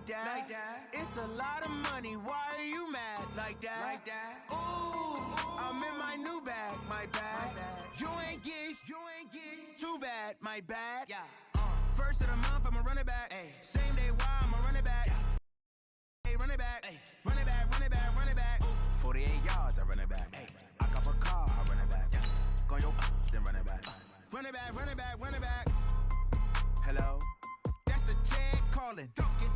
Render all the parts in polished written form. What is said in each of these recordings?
like that. It's a lot of money, why are you mad like that? Ooh, I'm in my new bag, my bad. You ain't get too bad, my bad. Yeah. First of the month, I'ma run it back. Ay. Same day, why I'ma run it back. Hey, run it back. Ay. Run it back, run it back, run it back. 48 yards, I run it back. Ay. I cop a car, I run it back. Yeah. Go your then run it back. Run it back, run it back, run it back. Hello? That's the jag calling.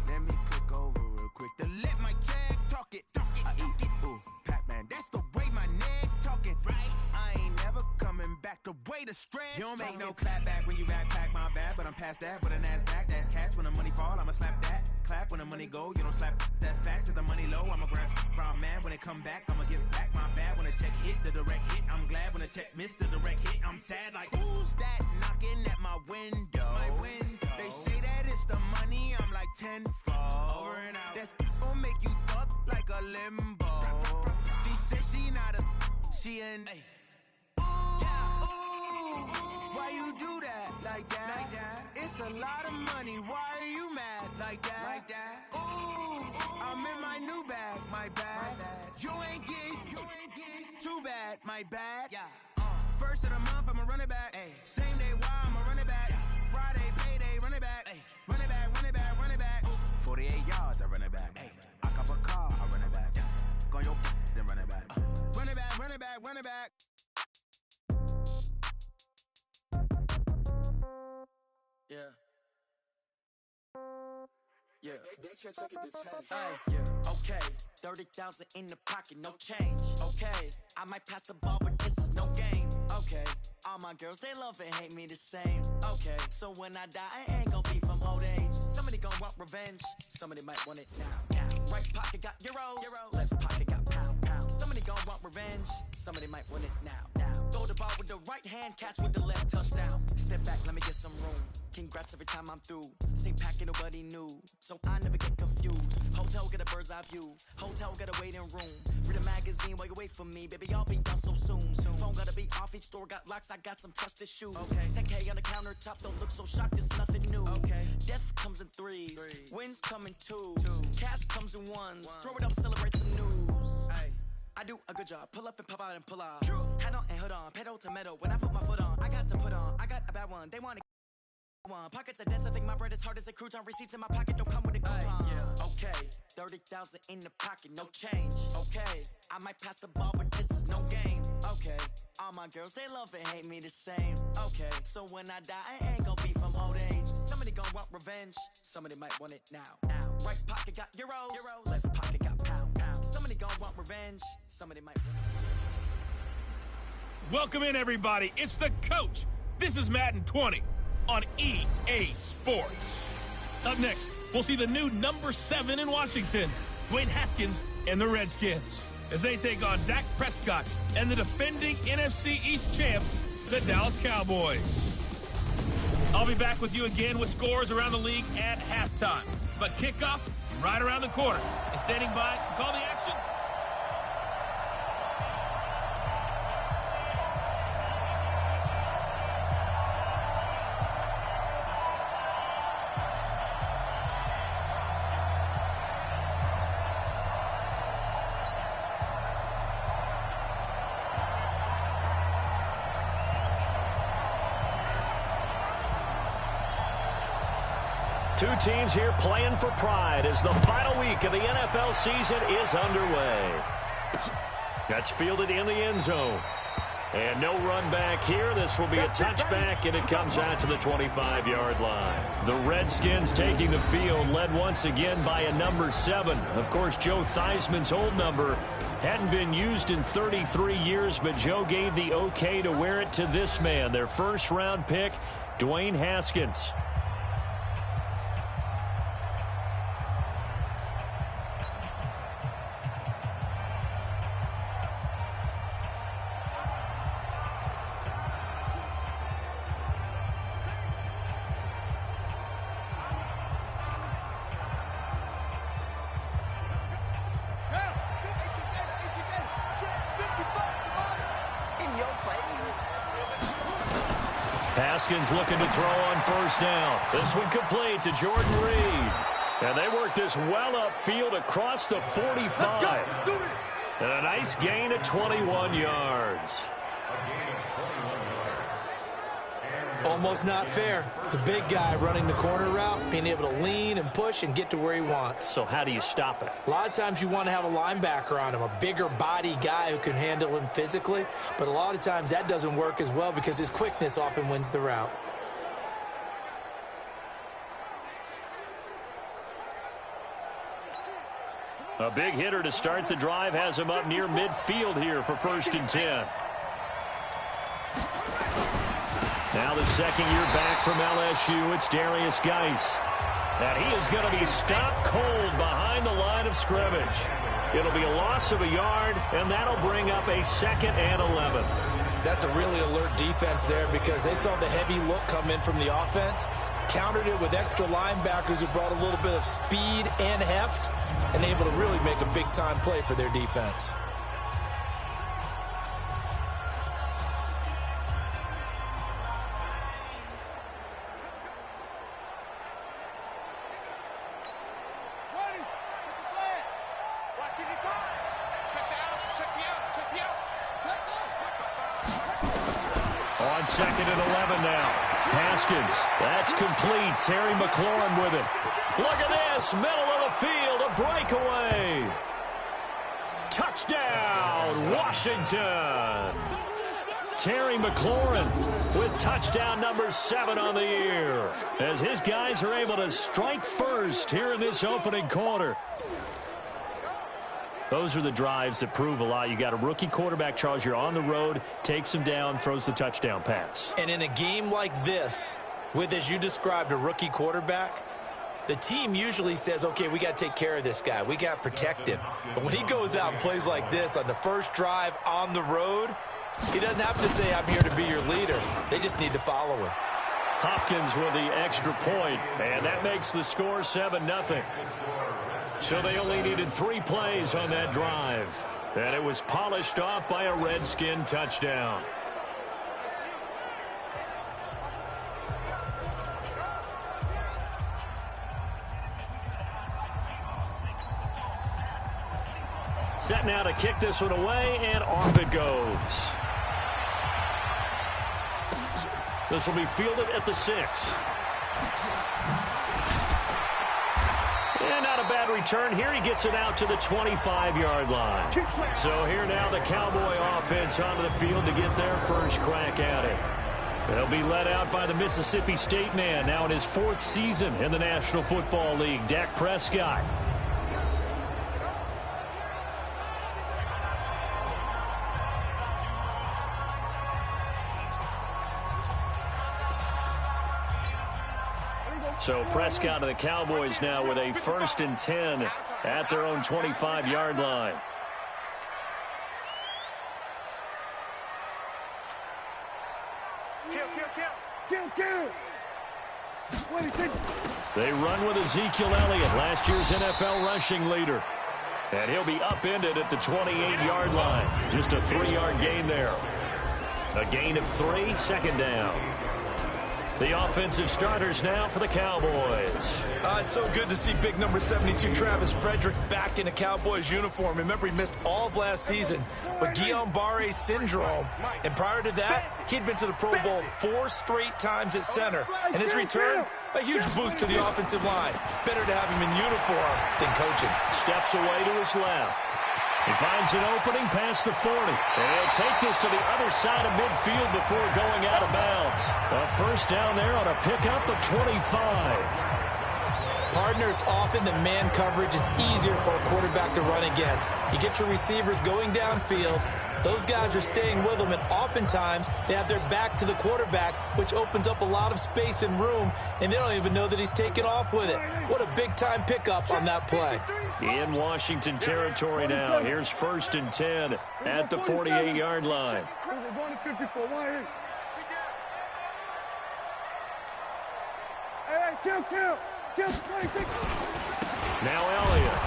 Let me click over real quick to let my jag talk it. I eat it, ooh, Pac-Man. That's the way my neck talking. Right? I ain't never coming back. The way the stress. You don't make no clap back when you backpack, my bad. But I'm past that with a NASDAQ. That's cash when the money fall. I'ma slap that. Clap when the money go. You don't slap. That's facts. If the money low, I'ma grab brown man. When it come back, I'ma give back my bad. When the check hit, the direct hit. I'm glad when the check missed the direct hit. I'm sad like, who's that knocking at my window? My window. They say that it's the money. I'm like tenfold. Over and out. That's gon' make you up like a limbo. She said she not a. She an. Ay. Why you do that like that? It's a lot of money. Why are you mad like that? Ooh, I'm in my new bag, my bad. You ain't get too bad, my bad. Yeah. First of the month, I'ma run it back. Ay. Same day, why I'ma run it back. Friday, payday, run it back. Ay. Run it back, run it back, run it back. 48 yards, I run it back. Ay. I cop a car, I run it back. Yeah. Go your then run it back. Run it back, run it back, run it back. Yeah. Yeah. Yeah. Okay. 30,000 in the pocket, no change. Okay. I might pass the ball, but this is no game. Okay. All my girls, they love and hate me the same. Okay. So when I die, I ain't gonna be from old age. Somebody gonna want revenge. Somebody might want it now. Right pocket got euros. Left pocket got pounds. Somebody gonna want revenge. Somebody might want it now. Throw the ball with the right hand, catch with the left, touchdown. Step back, let me get some room. Congrats every time I'm through. Same packet, nobody knew, so I never get confused. Hotel get a bird's eye view. Hotel get a waiting room. Read a magazine while you wait for me, baby. I'll be done so soon. Phone gotta be off. Each store got locks. I got some trusted shoes. Okay. 10K on the countertop. Don't look so shocked. It's nothing new. Okay. Death comes in threes. Wins come in twos. Cash comes in ones. Throw it up, celebrate some news. Hey. I do a good job. Pull up and pop out and pull off. Hat on and hood on. Pedal to metal. When I put my foot on, I got to put on. I got a bad one. They want to one. Pockets are dense. I think my bread is hard as a crouton. Receipts in my pocket don't come with a coupon. Yeah. Okay. 30,000 in the pocket. No change. Okay. I might pass the ball, but this is no game. Okay. All my girls, they love and hate me the same. Okay. So when I die, I ain't gonna be from old age. Somebody gonna want revenge. Somebody might want it now. Right pocket got euros. Left pocket got pounds. Somebody gonna want revenge. Somebody might want it. Welcome in, everybody. It's the coach. This is Madden 20 on EA Sports. Up next, we'll see the new number 7 in Washington, Dwayne Haskins and the Redskins, as they take on Dak Prescott and the defending NFC East champs, the Dallas Cowboys. I'll be back with you again with scores around the league at halftime. But kickoff right around the corner. And standing by to call the action, two teams here playing for pride as the final week of the NFL season is underway. That's fielded in the end zone. And no run back here. This will be a touchback, and it comes out to the 25-yard line. The Redskins taking the field, led once again by a number 7. Of course, Joe Theismann's old number hadn't been used in 33 years, but Joe gave the okay to wear it to this man, their first-round pick, Dwayne Haskins. Haskins looking to throw on first down. This one complete to Jordan Reed. And they work this well upfield across the 45. And a nice gain of 21 yards. Almost not fair. The big guy running the corner route, being able to lean and push and get to where he wants. So how do you stop it? A lot of times you want to have a linebacker on him, a bigger body guy who can handle him physically. But a lot of times that doesn't work as well because his quickness often wins the route. A big hitter to start the drive has him up near midfield here for 1st and 10. Now the second year back from LSU, it's Darius Geis. And he is going to be stopped cold behind the line of scrimmage. It'll be a loss of a yard, and that'll bring up a 2nd and 11. That's a really alert defense there because they saw the heavy look come in from the offense, countered it with extra linebackers who brought a little bit of speed and heft, and able to really make a big-time play for their defense. On 2nd and 11 now. Haskins, that's complete. Terry McLaurin with it. Look at this, middle of the field, a breakaway. Touchdown, Washington. Terry McLaurin with touchdown number 7 on the year, as his guys are able to strike first here in this opening quarter. Those are the drives that prove a lot. You got a rookie quarterback, Charles. You're on the road, takes him down, throws the touchdown pass. And in a game like this, with, as you described, a rookie quarterback, the team usually says, okay, we got to take care of this guy. We got to protect him. But when he goes out and plays like this on the first drive on the road, he doesn't have to say, I'm here to be your leader. They just need to follow him. Hopkins with the extra point, and that makes the score 7-0. So they only needed 3 plays on that drive. And it was polished off by a Redskin touchdown. Set now to kick this one away, and off it goes. This will be fielded at the 6. And not a bad return here. He gets it out to the 25-yard line. So here now the Cowboy offense onto the field to get their first crack at it. They'll be led out by the Mississippi State man, now in his 4th season in the National Football League, Dak Prescott. So Prescott of the Cowboys now with a 1st and 10 at their own 25-yard line. They run with Ezekiel Elliott, last year's NFL rushing leader. And he'll be upended at the 28-yard line. Just a 3-yard gain there. A gain of 3, 2nd down. The offensive starters now for the Cowboys. It's so good to see big number 72, Travis Frederick, back in a Cowboys uniform. Remember, he missed all of last season with Guillain-Barré syndrome. And prior to that, he'd been to the Pro Bowl 4 straight times at center. And his return, a huge boost to the offensive line. Better to have him in uniform than coaching. Steps away to his left. He finds an opening past the 40. And he'll take this to the other side of midfield before going out of bounds. A first down there on a pickup of 25. Partner, it's often the man coverage is easier for a quarterback to run against. You get your receivers going downfield. Those guys are staying with them, and oftentimes they have their back to the quarterback, which opens up a lot of space and room, and they don't even know that he's taken off with it. What a big-time pickup on that play. In Washington territory now. Here's 1st and 10 at the 48-yard line. Now Elliott.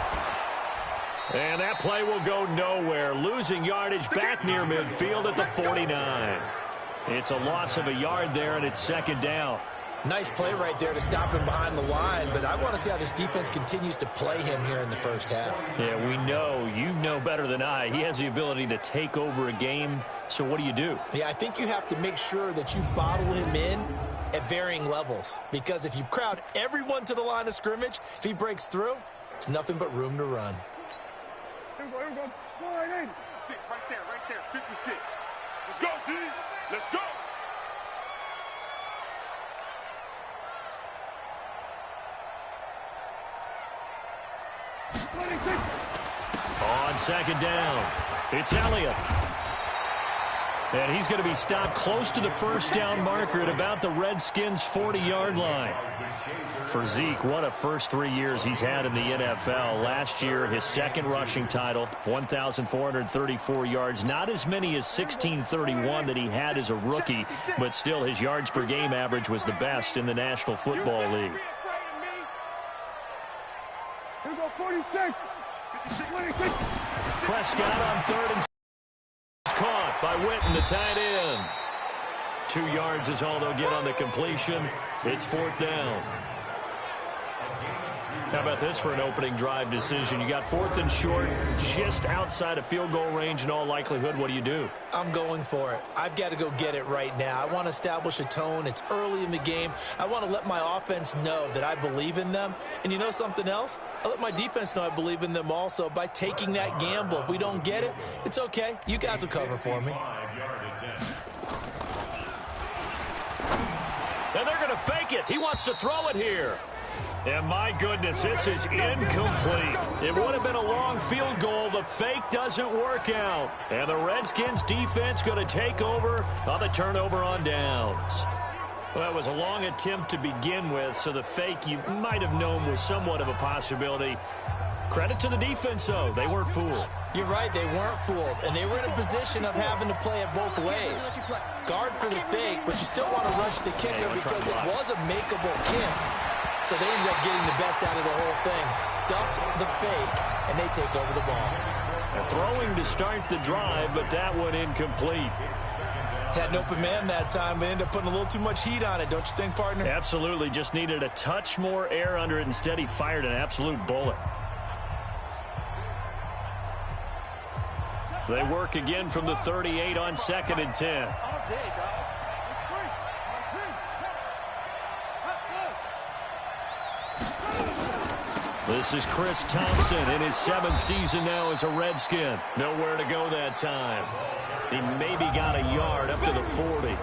And that play will go nowhere. Losing yardage back near midfield at the 49. It's a loss of a yard there, and it's 2nd down. Nice play right there to stop him behind the line, but I want to see how this defense continues to play him here in the first half. Yeah, we know. You know better than I. He has the ability to take over a game, so what do? Yeah, I think you have to make sure that you bottle him in at varying levels, because if you crowd everyone to the line of scrimmage, if he breaks through, there's nothing but room to run. Here we go. 486, right there, 56. Let's go, D. Let's go. On second down, it's Elliott. And he's going to be stopped close to the first down marker at about the Redskins' 40-yard line. For Zeke, what a first 3 years he's had in the NFL. Last year, his second rushing title, 1,434 yards. Not as many as 1,631 that he had as a rookie, but still his yards per game average was the best in the National Football League. Here we go, 46. Prescott on third and caught by Witten, the tight end. 2 yards is all they'll get on the completion. It's fourth down. How about this for an opening drive decision? You got fourth and short, just outside of field goal range in all likelihood. What do? I'm going for it. I've got to go get it right now. I want to establish a tone. It's early in the game. I want to let my offense know that I believe in them. And you know something else? I let my defense know I believe in them also by taking that gamble. If we don't get it, it's okay. You guys will cover for me. And they're going to fake it. He wants to throw it here. And my goodness, this is incomplete. It would have been a long field goal. The fake doesn't work out. And the Redskins defense going to take over on the turnover on downs. Well, it was a long attempt to begin with, so the fake you might have known was somewhat of a possibility. Credit to the defense, though. They weren't fooled. You're right, they weren't fooled. And they were in a position of having to play it both ways. Guard for the fake, but you still want to rush the kicker because it was a makeable kick. So they ended up getting the best out of the whole thing. Stuffed the fake, and they take over the ball. Throwing to start the drive, but that one incomplete. Had an open man that time, but ended up putting a little too much heat on it, don't you think, partner? Absolutely. Just needed a touch more air under it. Instead, he fired an absolute bullet. They work again from the 38 on 2nd and 10. This is Chris Thompson in his 7th season now as a Redskin. Nowhere to go that time. He maybe got a yard up to the 40.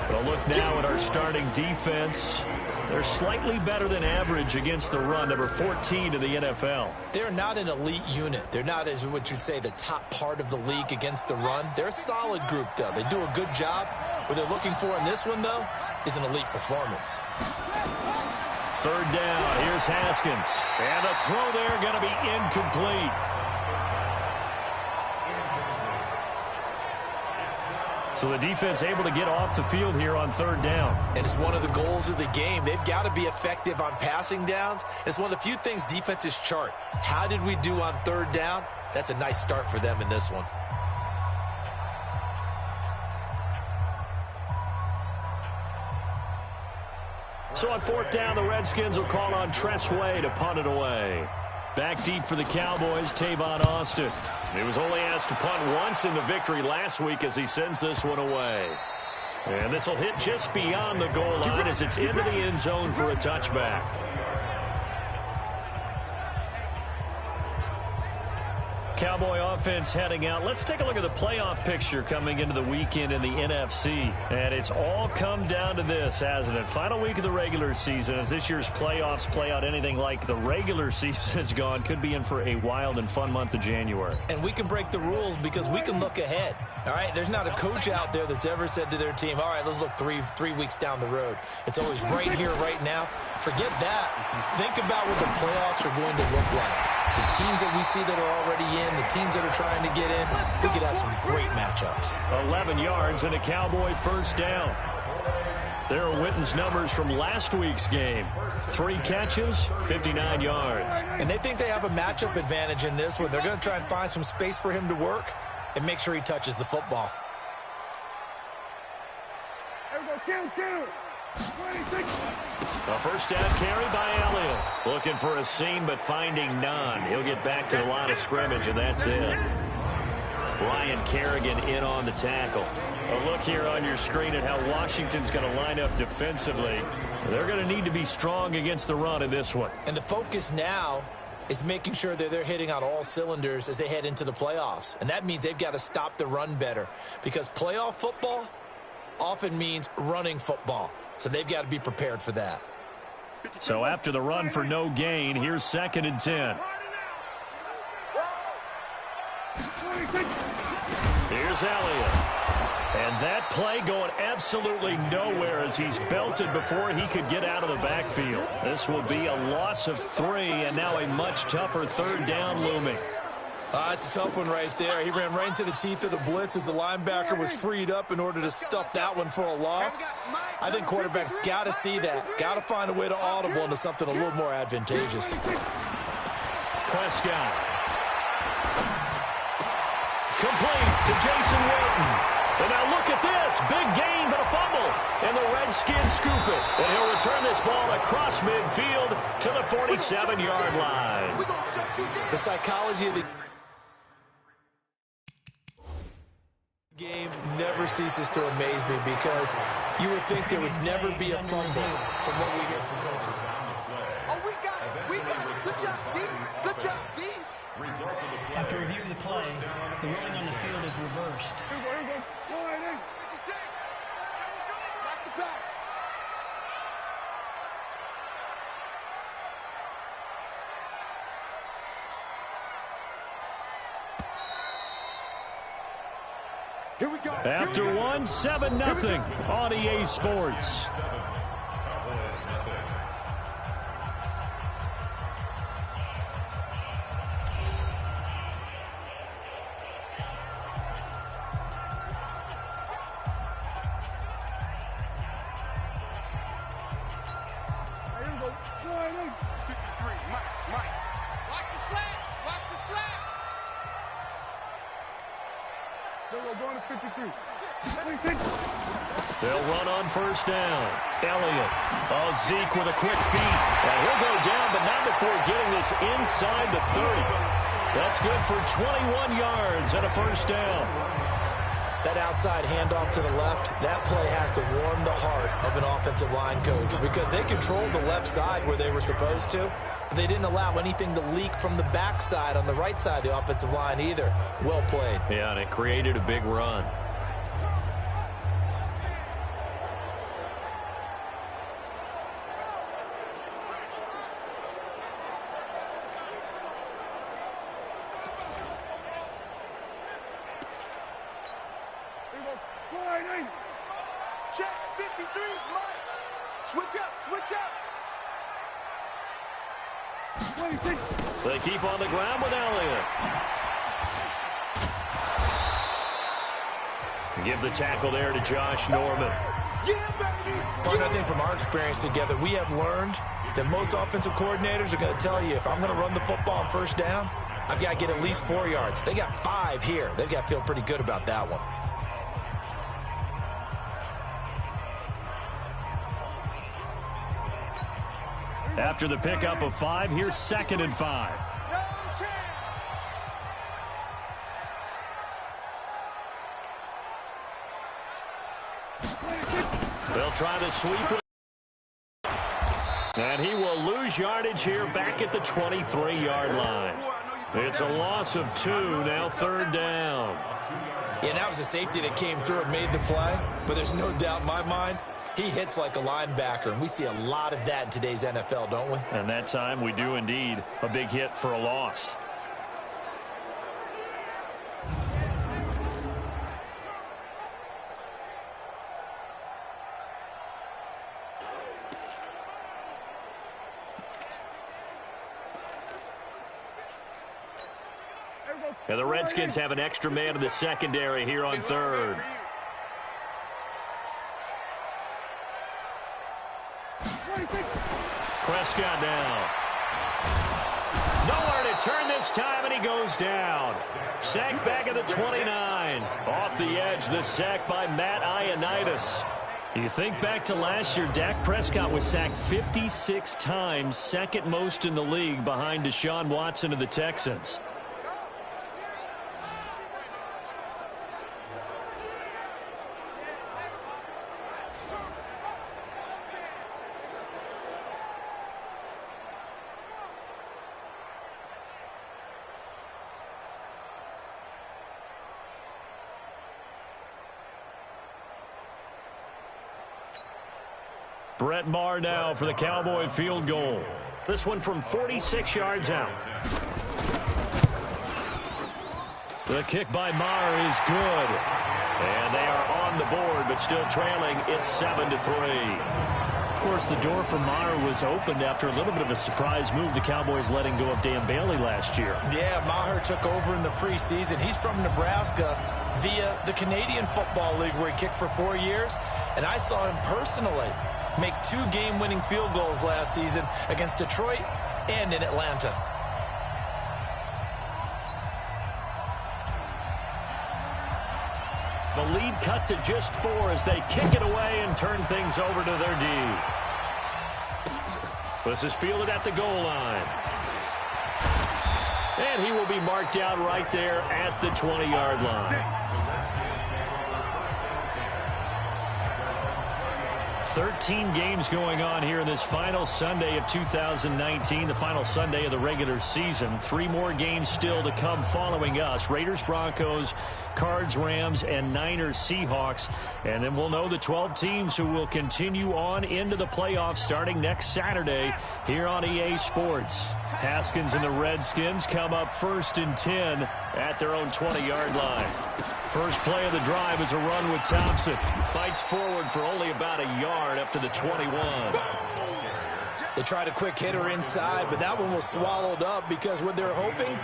But a look now at our starting defense. They're slightly better than average against the run, number 14 in the NFL. They're not an elite unit. They're not, as what you'd say, the top part of the league against the run. They're a solid group, though. They do a good job. What they're looking for in this one, though, is an elite performance. Third down, here's Haskins. And a throw there going to be incomplete. So the defense able to get off the field here on third down. And it's one of the goals of the game. They've got to be effective on passing downs. It's one of the few things defenses chart. How did we do on third down? That's a nice start for them in this one. So on fourth down, the Redskins will call on Tress Way to punt it away. Back deep for the Cowboys, Tavon Austin. He was only asked to punt once in the victory last week as he sends this one away. And this will hit just beyond the goal line as it's into the end zone for a touchback. Cowboy offense heading out. Let's take a look at the playoff picture coming into the weekend in the NFC. And it's all come down to this, hasn't it? Final week of the regular season. As this year's playoffs play out anything like the regular season has gone, could be in for a wild and fun month of January. And we can break the rules because we can look ahead. All right, there's not a coach out there that's ever said to their team, all right, let's look three weeks down the road. It's always right here, right now. Forget that. Think about what the playoffs are going to look like. The teams that we see that are already in, the teams that are trying to get in, we could have some great matchups. 11 yards and a Cowboy first down. There are Witten's numbers from last week's game. 3 catches, 59 yards. And they think they have a matchup advantage in this one. They're going to try and find some space for him to work and make sure he touches the football. There we go, 2. A first down carry by Elliott. Looking for a seam, but finding none. He'll get back to the line of scrimmage, and that's it. Ryan Kerrigan in on the tackle. A look here on your screen at how Washington's going to line up defensively. They're going to need to be strong against the run in this one. And the focus now is making sure that they're hitting on all cylinders as they head into the playoffs. And that means they've got to stop the run better, because playoff football often means running football. So they've got to be prepared for that. So after the run for no gain, here's 2nd and 10. Here's Elliott. And that play going absolutely nowhere as he's belted before he could get out of the backfield. This will be a loss of 3, and now a much tougher 3rd down looming. It's a tough one right there. He ran right into the teeth of the blitz as the linebacker was freed up in order to stuff that one for a loss. I think quarterbacks got to see that. Got to find a way to audible into something a little more advantageous. Prescott. Complete to Jason Witten. And now look at this. Big gain, but a fumble. And the Redskins scoop it. And he'll return this ball across midfield to the 47-yard line. The psychology of the game never ceases to amaze me, because you would think there would never be a fumble from what we hear from coaches. Oh, we got it. We got it. Good job, D. Good job, D. After review of the play, the ruling on the field is reversed. Here we go. 56. Watch the pass. Here we go. After 7-0 on EA Sports. They'll run on first down. Elliott. Oh, Zeke with a quick feed. And he'll go down, but not before getting this inside the 30. That's good for 21 yards and a first down. That outside handoff to the left, that play has to warm the heart of an offensive line coach, because they controlled the left side where they were supposed to, but they didn't allow anything to leak from the backside on the right side of the offensive line either. Well played. Yeah, and it created a big run. Check 53, Mike. Switch up, switch up. They keep on the ground with Elliott. Give the tackle there to Josh Norman. Partner, I think from our experience together, we have learned that most offensive coordinators are going to tell you, if I'm going to run the football on first down, I've got to get at least 4 yards. They got 5 here. They've got to feel pretty good about that one. After the pickup of 5, here's 2nd and 5. They'll try the sweep. And he will lose yardage here back at the 23-yard line. It's a loss of 2, now 3rd down. Yeah, that was a safety that came through and made the play, but there's no doubt in my mind, he hits like a linebacker, and we see a lot of that in today's NFL, don't we? And that time we do indeed. A big hit for a loss. And the Redskins have an extra man in the secondary here on 3rd. Prescott now. Nowhere to turn this time, and he goes down. Sacked back at the 29. Off the edge, the sack by Matt Ioannidis. You think back to last year, Dak Prescott was sacked 56 times, second most in the league behind Deshaun Watson of the Texans. Brett Maher now for the Cowboy field goal. This one from 46 yards out. The kick by Maher is good. And they are on the board, but still trailing. It's 7-3. Of course, the door for Maher was opened after a little bit of a surprise move. The Cowboys letting go of Dan Bailey last year. Yeah, Maher took over in the preseason. He's from Nebraska via the Canadian Football League, where he kicked for 4 years. And I saw him personally make 2 game-winning field goals last season against Detroit and in Atlanta. The lead cut to just 4 as they kick it away and turn things over to their D. This is fielded at the goal line. And he will be marked down right there at the 20-yard line. 13 games going on here in this final Sunday of 2019, the final Sunday of the regular season. 3 more games still to come following us. Raiders, Broncos, Cards, Rams, and Niners, Seahawks. And then we'll know the 12 teams who will continue on into the playoffs starting next Saturday here on EA Sports. Haskins and the Redskins come up 1st and 10 at their own 20-yard line. First play of the drive is a run with Thompson. Fights forward for only about a yard up to the 21. They tried a quick hitter inside, but that one was swallowed up because what they're hoping,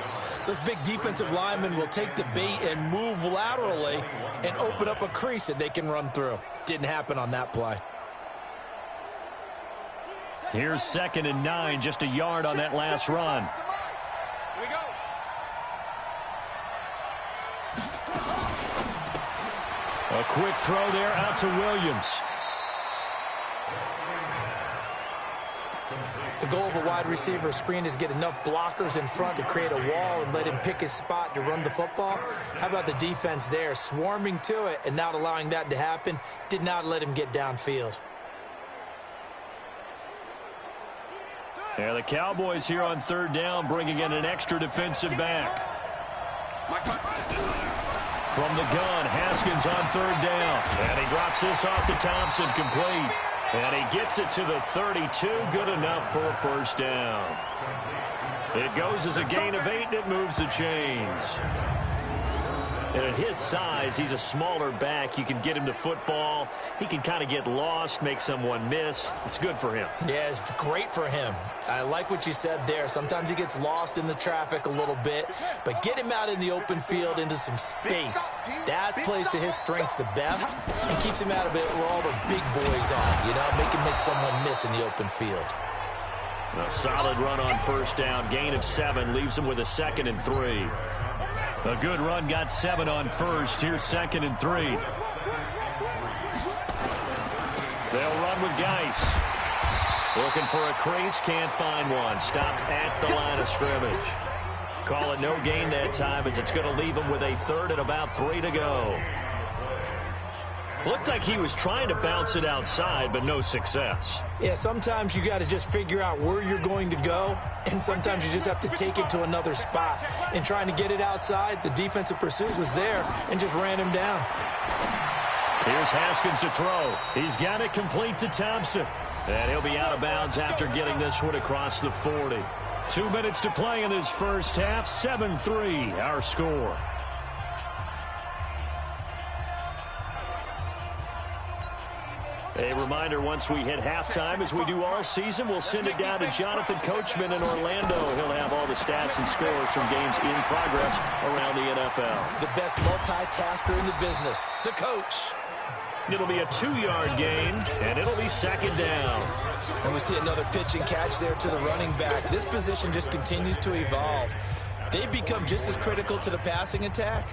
those big defensive linemen will take the bait and move laterally and open up a crease that they can run through. Didn't happen on that play. Here's 2nd and 9, just a yard on that last run. Here we go. A quick throw there out to Williams. The goal of a wide receiver screen is get enough blockers in front to create a wall and let him pick his spot to run the football. How about the defense there, swarming to it and not allowing that to happen? Did not let him get downfield. Yeah, the Cowboys here on 3rd down, bringing in an extra defensive back. From the gun, Haskins on 3rd down. And he drops this off to Thompson, complete. And he gets it to the 32, good enough for a 1st down. It goes as a gain of 8, and it moves the chains. And at his size, he's a smaller back. You can get him to football. He can kind of get lost, make someone miss. It's good for him. Yeah, it's great for him. I like what you said there. Sometimes he gets lost in the traffic a little bit, but get him out in the open field into some space. That plays to his strengths the best and keeps him out of it where all the big boys are, you know, make him make someone miss in the open field. A solid run on 1st down, gain of 7, leaves him with a 2nd and 3. A good run, got 7 on 1st. Here's 2nd and 3. They'll run with Geis. Looking for a crease, can't find one. Stopped at the line of scrimmage. Call it no gain that time as it's going to leave him with a 3rd and about 3 to go. Looked like he was trying to bounce it outside, but no success. Yeah, sometimes you got to just figure out where you're going to go, and sometimes you just have to take it to another spot. And trying to get it outside, the defensive pursuit was there and just ran him down. Here's Haskins to throw. He's got it complete to Thompson. And he'll be out of bounds after getting this one across the 40. 2 minutes to play in this first half. 7-3, our score. A reminder, once we hit halftime, as we do all season, we'll send it down to Jonathan Coachman in Orlando. He'll have all the stats and scores from games in progress around the NFL. The best multitasker in the business, the coach. It'll be a 2-yard gain, and it'll be 2nd down. And we see another pitch and catch there to the running back. This position just continues to evolve. They become just as critical to the passing attack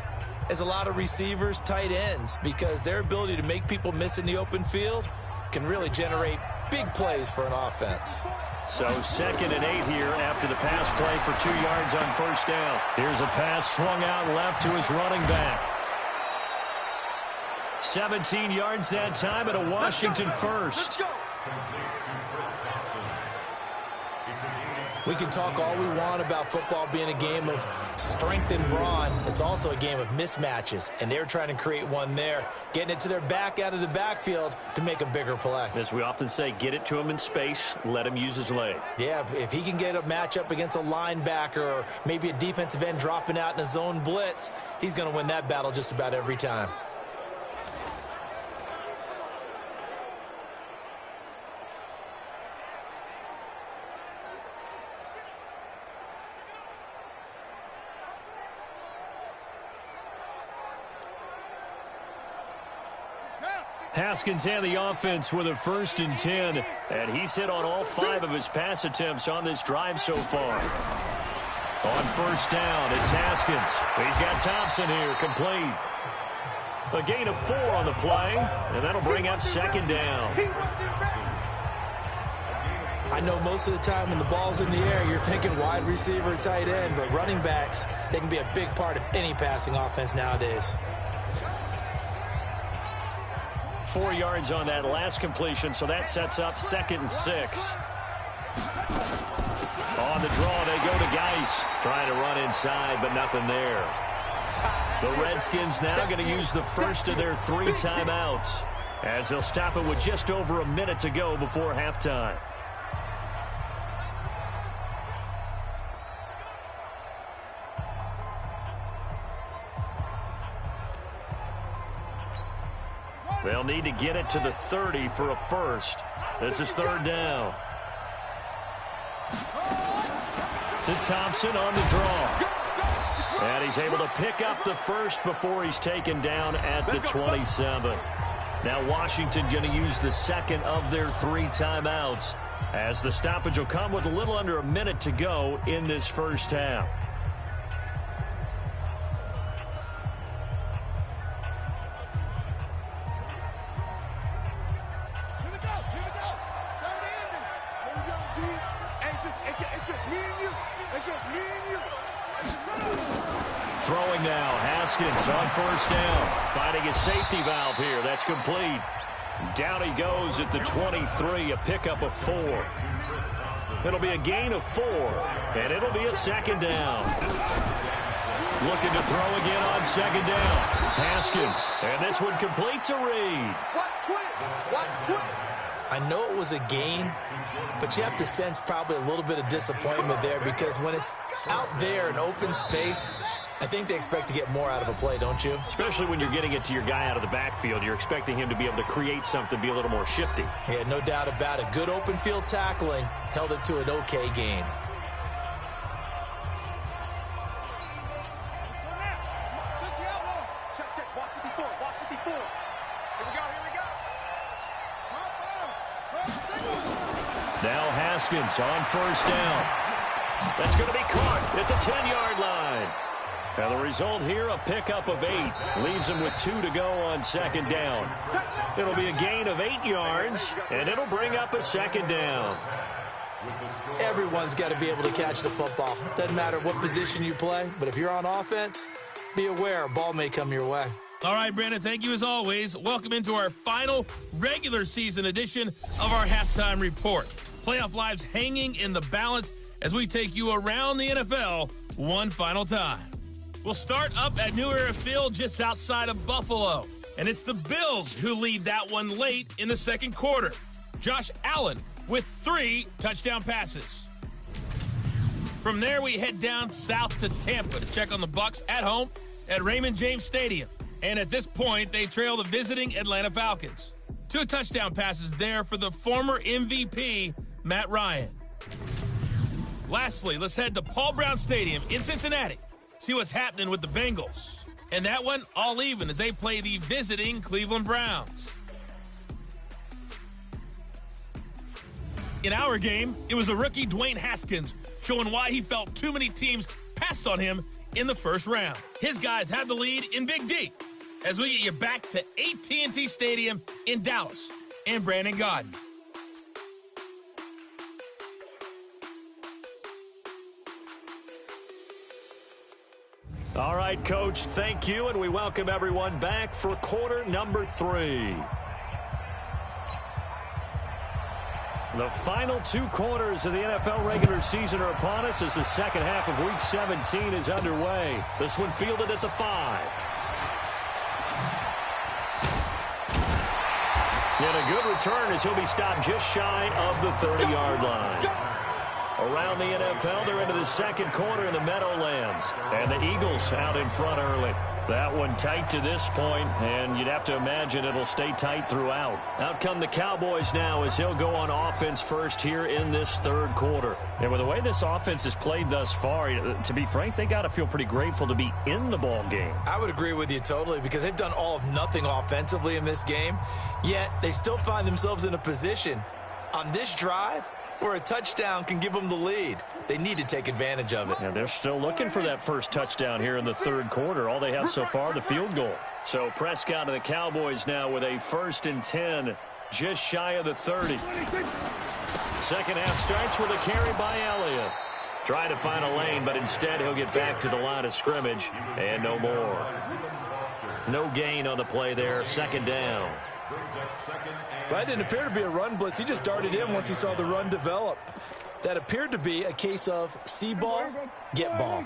is a lot of receivers, tight ends, because their ability to make people miss in the open field can really generate big plays for an offense. So 2nd and 8 here after the pass play for 2 yards on first down. Here's a pass swung out left to his running back. 17 yards that time, and a Washington first. We can talk all we want about football being a game of strength and brawn. It's also a game of mismatches, and they're trying to create one there, getting it to their back out of the backfield to make a bigger play. As we often say, get it to him in space, let him use his leg. Yeah, if he can get a matchup against a linebacker or maybe a defensive end dropping out in a zone blitz, he's going to win that battle just about every time. Haskins and the offense with a 1st and 10, and he's hit on all 5 of his pass attempts on this drive so far. On first down, it's Haskins. He's got Thompson here, complete. A gain of 4 on the play, and that'll bring up 2nd down. I know most of the time when the ball's in the air, you're thinking wide receiver, tight end, but running backs, they can be a big part of any passing offense nowadays. 4 yards on that last completion, so that sets up 2nd and 6. On the draw, they go to Geis, trying to run inside, but nothing there. The Redskins now going to use the first of their 3 timeouts, as they'll stop it with just over a minute to go before halftime. They'll need to get it to the 30 for a first. This is 3rd down. To Thompson on the draw. And he's able to pick up the first before he's taken down at the 27. Now Washington going to use the 2nd of their 3 timeouts, as the stoppage will come with a little under a minute to go in this first half. Throwing now, Haskins on first down. Finding a safety valve here. That's complete. Down he goes at the 23, a pickup of 4. It'll be a gain of 4, and it'll be a 2nd down. Looking to throw again on 2nd down. Haskins, and this one complete to Reed. I know it was a gain, but you have to sense probably a little bit of disappointment there, because when it's out there in open space, I think they expect to get more out of a play, don't you? Especially when you're getting it to your guy out of the backfield. You're expecting him to be able to create something, be a little more shifty. Yeah, no doubt about it. Good open field tackling held it to an okay gain. Now Haskins on first down. That's going to be caught at the 10-yard line. And the result here, a pickup of 8. Leaves him with 2 to go on 2nd down. It'll be a gain of 8 yards, and it'll bring up a 2nd down. Everyone's got to be able to catch the football. Doesn't matter what position you play, but if you're on offense, be aware a ball may come your way. All right, Brandon, thank you as always. Welcome into our final regular season edition of our halftime report. Playoff lives hanging in the balance as we take you around the NFL one final time. We'll start up at New Era Field just outside of Buffalo. And it's the Bills who lead that one late in the 2nd quarter. Josh Allen with 3 touchdown passes. From there, we head down south to Tampa to check on the Bucs at home at Raymond James Stadium. And at this point, they trail the visiting Atlanta Falcons. 2 touchdown passes there for the former MVP, Matt Ryan. Lastly, let's head to Paul Brown Stadium in Cincinnati. See what's happening with the Bengals. And that one, all even as they play the visiting Cleveland Browns. In our game, it was the rookie Dwayne Haskins showing why he felt too many teams passed on him in the first round. His guys have the lead in Big D as we get you back to AT&T Stadium in Dallas and Brandon Gaudin. All right, Coach, thank you, and we welcome everyone back for quarter number 3. The final 2 quarters of the NFL regular season are upon us as the second half of Week 17 is underway. This one fielded at the 5. And a good return as he'll be stopped just shy of the 30-yard line. Around the NFL, they're into the second quarter in the Meadowlands. And the Eagles out in front early. That one tight to this point, and you'd have to imagine it'll stay tight throughout. Out come the Cowboys now as he'll go on offense first here in this third quarter. And with the way this offense has played thus far, to be frank, they got to feel pretty grateful to be in the ball game. I would agree with you totally because they've done all of nothing offensively in this game, yet they still find themselves in a position on this drive where a touchdown can give them the lead. They need to take advantage of it. And they're still looking for that first touchdown here in the third quarter. All they have so far, the field goal. So Prescott and the Cowboys now with a 1st and 10, just shy of the 30. Second half starts with a carry by Elliott. Trying to find a lane, but instead he'll get back to the line of scrimmage, and no more. No gain on the play there, second down. That didn't appear to be a run blitz. He just darted in once he saw the run develop. That appeared to be a case of see ball, get ball.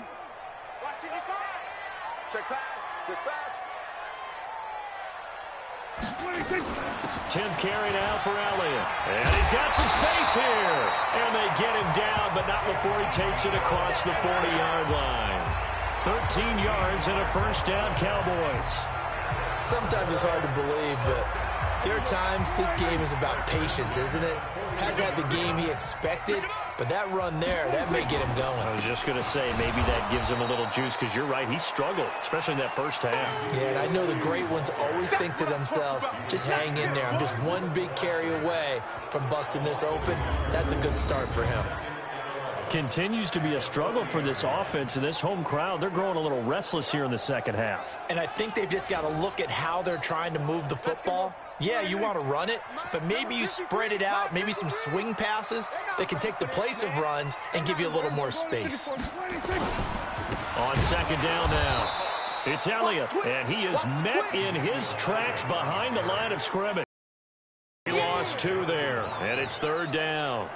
Check pass. Check pass. 10th carry now for Elliott. And he's got some space here. And they get him down, but not before he takes it across the 40-yard line. 13 yards and a first down, Cowboys. Sometimes it's hard to believe, but there are times this game is about patience, isn't it? Has had the game he expected, but that run there, that may get him going. I was just going to say, maybe that gives him a little juice because you're right, he struggled, especially in that first half. Yeah, and I know the great ones always think to themselves, just hang in there. I'm just one big carry away from busting this open. That's a good start for him. Continues to be a struggle for this offense, and this home crowd, they're growing a little restless here in the second half. And I think they've just got to look at how they're trying to move the football. Yeah, you want to run it, but maybe you spread it out, maybe some swing passes that can take the place of runs and give you a little more space. On second down now, it's Elliott, and he is met in his tracks behind the line of scrimmage. He lost 2 there, and it's third down.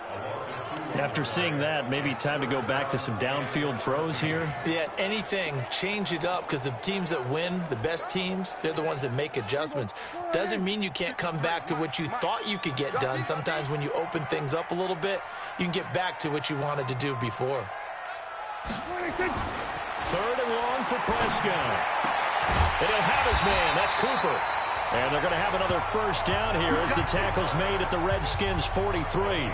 After seeing that, maybe time to go back to some downfield throws here. Yeah, anything. Change it up because the teams that win, the best teams, they're the ones that make adjustments. Doesn't mean you can't come back to what you thought you could get done. Sometimes when you open things up a little bit, you can get back to what you wanted to do before. 3rd and long for Prescott. And he'll have his man. That's Cooper. And they're going to have another first down here as the tackle's made at the Redskins 43.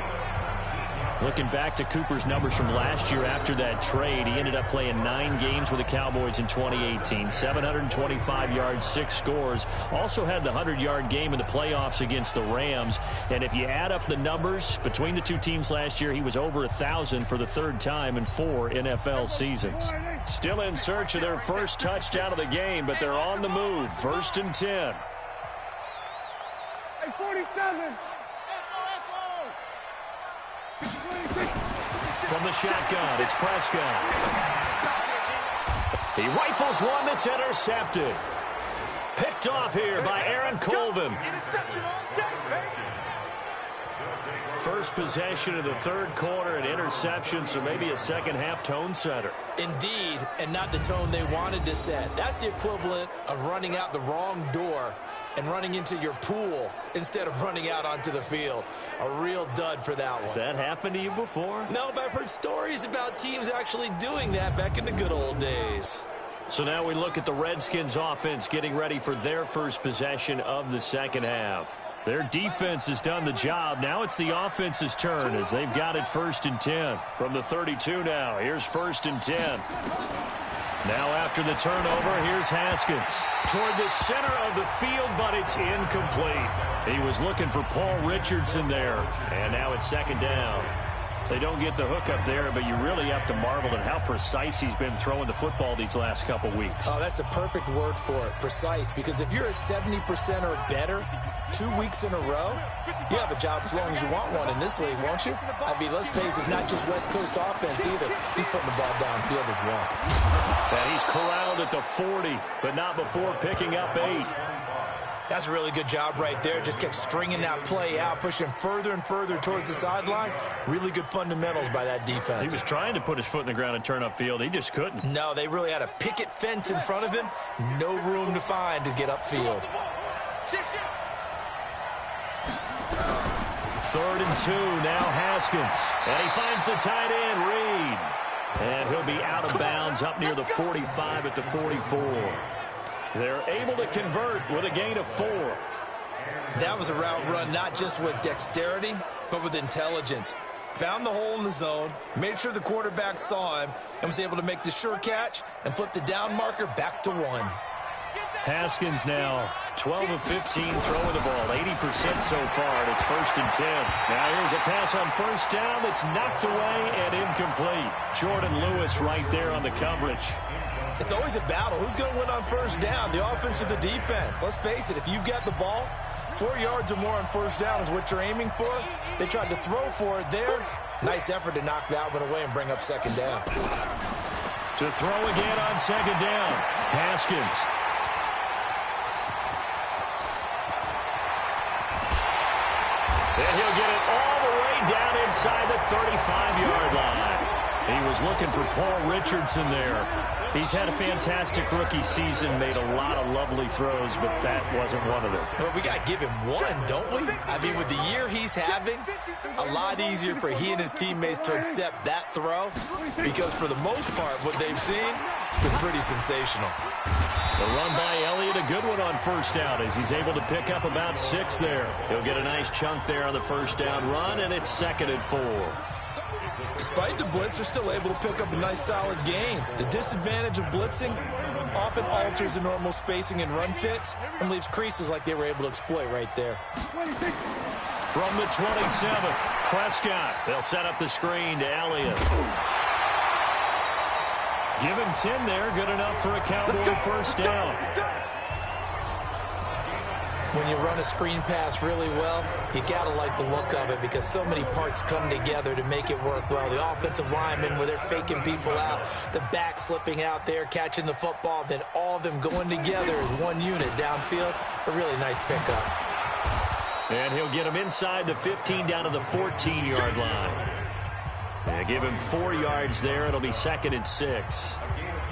Looking back to Cooper's numbers from last year after that trade, he ended up playing 9 games with the Cowboys in 2018. 725 yards, 6 scores. Also had the 100-yard game in the playoffs against the Rams. And if you add up the numbers between the two teams last year, he was over 1,000 for the 3rd time in 4 NFL seasons. Still in search of their first touchdown of the game, but they're on the move. 1st and 10. Hey, 47. From the shotgun, it's Prescott. He rifles one that's intercepted. Picked off here by Aaron Colvin. First possession of the 3rd quarter, an interception, so maybe a second half tone setter. Indeed, and not the tone they wanted to set. That's the equivalent of running out the wrong door and running into your pool instead of running out onto the field. A real dud for that one. Has that happened to you before? No, but I've heard stories about teams actually doing that back in the good old days. So now we look at the Redskins offense getting ready for their first possession of the second half. Their defense has done the job. Now it's the offense's turn as they've got it 1st and 10. From the 32 now, here's 1st and 10. Now after the turnover, here's Haskins. Toward the center of the field, but it's incomplete. He was looking for Paul Richardson there. And now it's 2nd down. They don't get the hook up there, but you really have to marvel at how precise he's been throwing the football these last couple weeks. Oh, that's the perfect word for it, precise, because if you're at 70% or better 2 weeks in a row, you have a job as long as you want one in this league, won't you? I mean, let's face it, it's not just West Coast offense either. He's putting the ball downfield as well. And he's corralled at the 40, but not before picking up 8. That's a really good job right there. Just kept stringing that play out, pushing further and further towards the sideline. Really good fundamentals by that defense. He was trying to put his foot in the ground and turn upfield. He just couldn't. No, they really had a picket fence in front of him. No room to find to get upfield. 3rd and 2, now Haskins. And he finds the tight end, Reed. And he'll be out of bounds up near the 45 at the 44. They're able to convert with a gain of 4. That was a route run not just with dexterity, but with intelligence. Found the hole in the zone, made sure the quarterback saw him, and was able to make the sure catch and flip the down marker back to 1. Haskins now 12 of 15 throwing the ball, 80% so far, and it's 1st and 10. Now here's a pass on 1st down that's knocked away and incomplete. Jordan Lewis right there on the coverage. It's always a battle. Who's going to win on 1st down, the offense or the defense? Let's face it, if you've got the ball, 4 yards or more on 1st down is what you're aiming for. They tried to throw for it there. Nice effort to knock that one away and bring up 2nd down. To throw again on 2nd down, Haskins. And he'll get it all the way down inside the 35-yard line. He was looking for Paul Richardson there. He's had a fantastic rookie season, made a lot of lovely throws, but that wasn't one of them. Well, we got to give him one, don't we? I mean, with the year he's having, a lot easier for he and his teammates to accept that throw because for the most part, what they've seen, it's been pretty sensational. The run by Elliott, a good one on 1st down as he's able to pick up about 6 there. He'll get a nice chunk there on the 1st down run, and it's 2nd and 4. Despite the blitz, they're still able to pick up a nice solid gain. The disadvantage of blitzing often alters the normal spacing and run fits and leaves creases like they were able to exploit right there. From the 27, Prescott. They'll set up the screen to Elliott. Give him 10 there, good enough for a Cowboy 1st down. When you run a screen pass really well, you got to like the look of it because so many parts come together to make it work well. The offensive linemen, where they're faking people out, the back slipping out there, catching the football, then all of them going together as one unit downfield. A really nice pickup. And he'll get him inside the 15 down to the 14-yard line. And give him 4 yards there. It'll be 2nd and 6.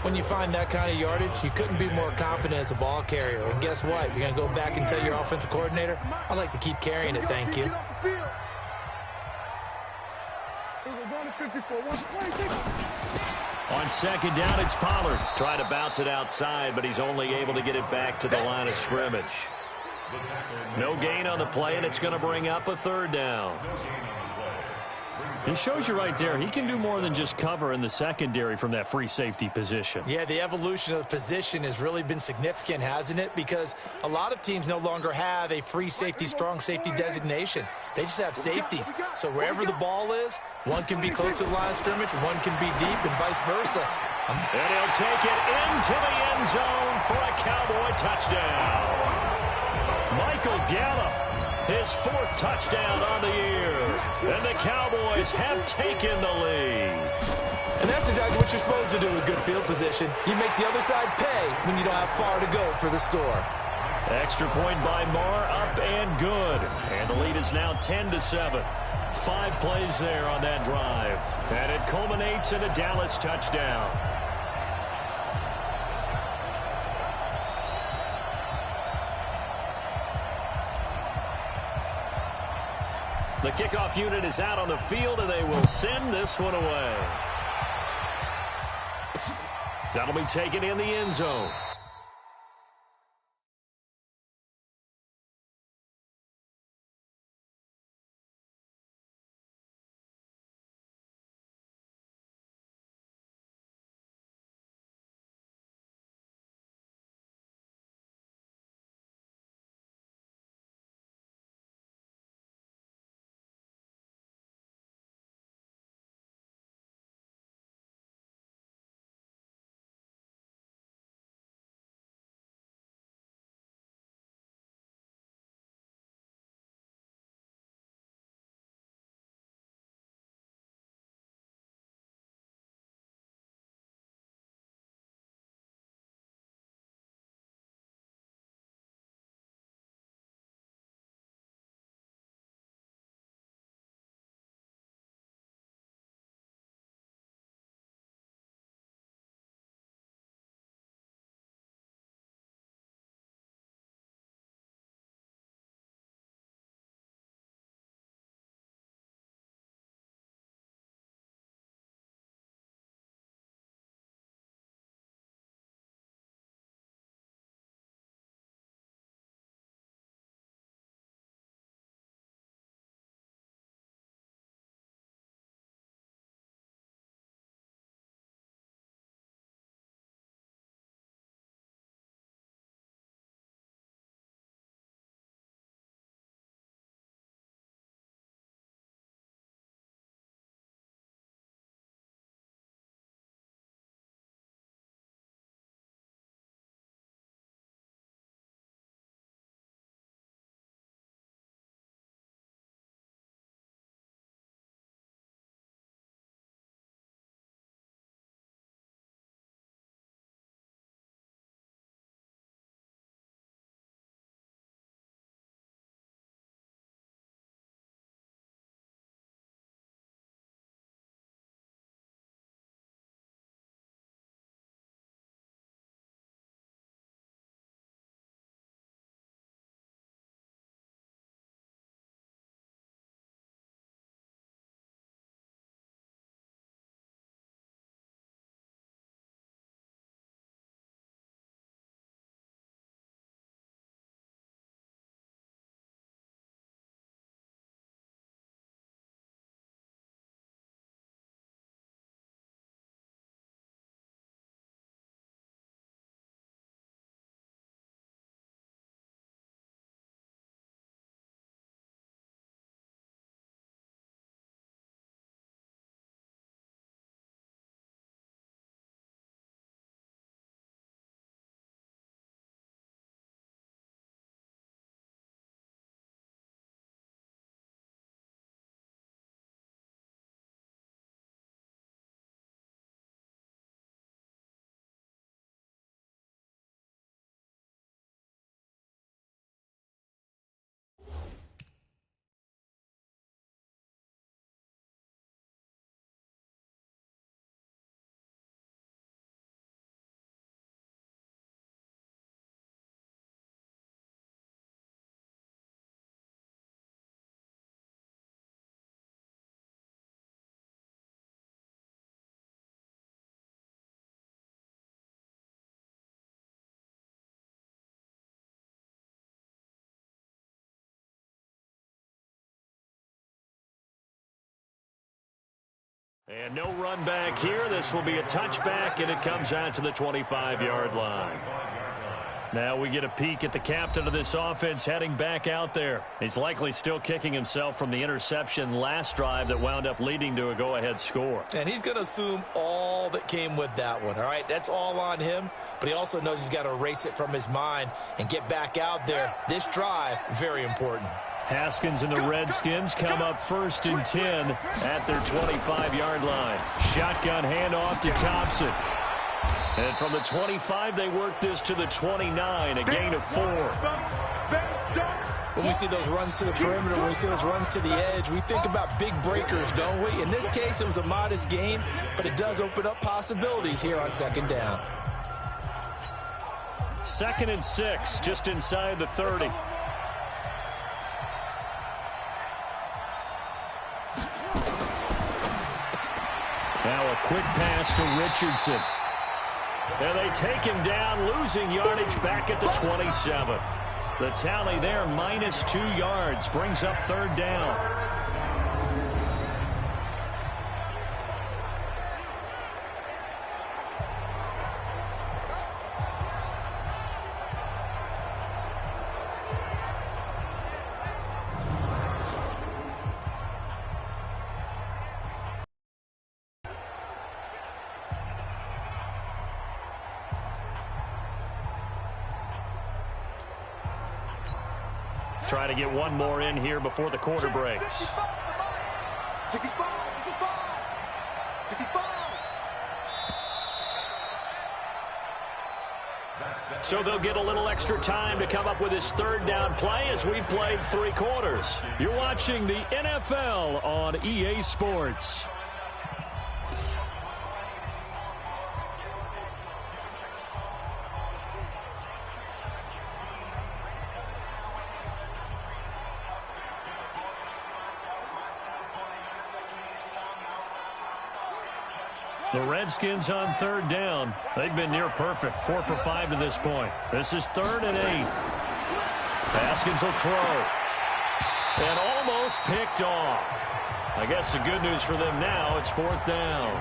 When you find that kind of yardage, you couldn't be more confident as a ball carrier. And guess what? You're going to go back and tell your offensive coordinator, I'd like to keep carrying it, thank you. On 2nd down, it's Pollard. Trying to bounce it outside, but he's only able to get it back to the line of scrimmage. No gain on the play, and it's going to bring up a 3rd down. He shows you right there, he can do more than just cover in the secondary from that free safety position. Yeah, the evolution of the position has really been significant, hasn't it? Because a lot of teams no longer have a free safety, strong safety designation. They just have safeties. So wherever the ball is, one can be close to the line of scrimmage, one can be deep, and vice versa. And he'll take it into the end zone for a Cowboy touchdown. Michael Gallup, his 4th touchdown on the year. And the Cowboys have taken the lead. And that's exactly what you're supposed to do with good field position. You make the other side pay when you don't have far to go for the score. Extra point by Marr, up and good. And the lead is now 10-7. 5 plays there on that drive. And it culminates in a Dallas touchdown. The kickoff unit is out on the field, and they will send this one away. That'll be taken in the end zone. And no run back here. This will be a touchback, and it comes out to the 25-yard line. Now we get a peek at the captain of this offense heading back out there. He's likely still kicking himself from the interception last drive that wound up leading to a go-ahead score. And he's going to assume all that came with that one, all right? That's all on him, but he also knows he's got to erase it from his mind and get back out there. This drive, very important. Haskins and the Redskins come up 1st and 10 at their 25-yard line. Shotgun handoff to Thompson. And from the 25, they work this to the 29, a gain of 4. When we see those runs to the perimeter, when we see those runs to the edge, we think about big breakers, don't we? In this case, it was a modest gain, but it does open up possibilities here on 2nd down. 2nd and 6, just inside the 30. Now a quick pass to Richardson. And they take him down, losing yardage back at the 27. The tally there, -2 yards, brings up 3rd down. Try to get one more in here before the quarter breaks. So they'll get a little extra time to come up with his 3rd down play as we've played 3 quarters. You're watching the NFL on EA Sports. The Redskins on 3rd down. They've been near perfect, 4 for 5 to this point. This is 3rd and 8. Haskins will throw. And almost picked off. I guess the good news for them now, it's 4th down.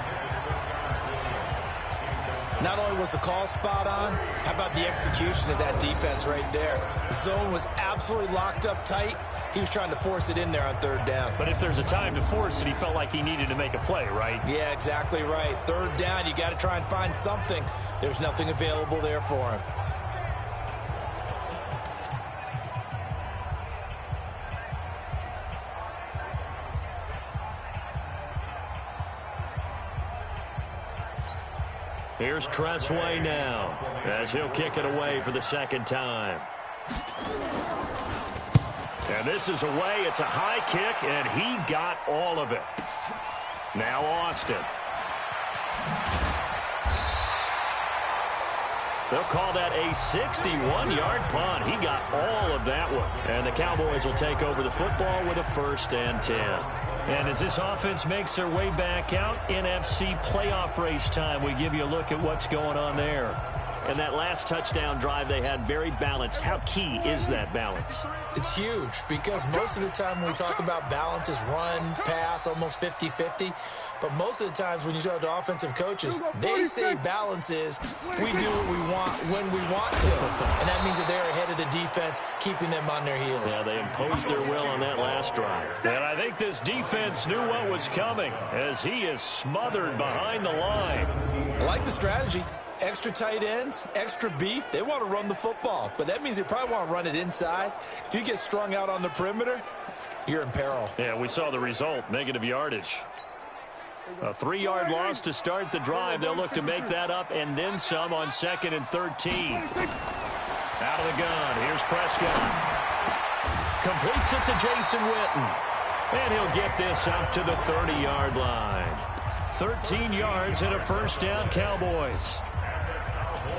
Not only was the call spot on, how about the execution of that defense right there? The zone was absolutely locked up tight. He was trying to force it in there on 3rd down. But if there's a time to force it, he felt like he needed to make a play, right? Yeah, exactly right. 3rd down, you got to try and find something. There's nothing available there for him. Here's Tressway now as he'll kick it away for the 2nd time. And this is away. It's a high kick, and he got all of it. Now Austin. They'll call that a 61-yard punt. He got all of that one. And the Cowboys will take over the football with a 1st and 10. And as this offense makes their way back out, NFC playoff race time, we give you a look at what's going on there. And that last touchdown drive they had, very balanced. How key is that balance? It's huge because most of the time when we talk about balance is run, pass, almost 50-50. But most of the times when you talk to offensive coaches, they say balance is we do what we want when we want to. And that means that they're ahead of the defense, keeping them on their heels. Yeah, they imposed their will on that last drive. And I think this defense knew what was coming as he is smothered behind the line. I like the strategy. Extra tight ends, extra beef. They want to run the football, but that means they probably want to run it inside. If you get strung out on the perimeter, you're in peril. Yeah, we saw the result, negative yardage. A 3-yard loss to start the drive. They'll look to make that up and then some on 2nd and 13. Out of the gun. Here's Prescott. Completes it to Jason Witten. And he'll get this up to the 30-yard line. 13 yards and a 1st down, Cowboys.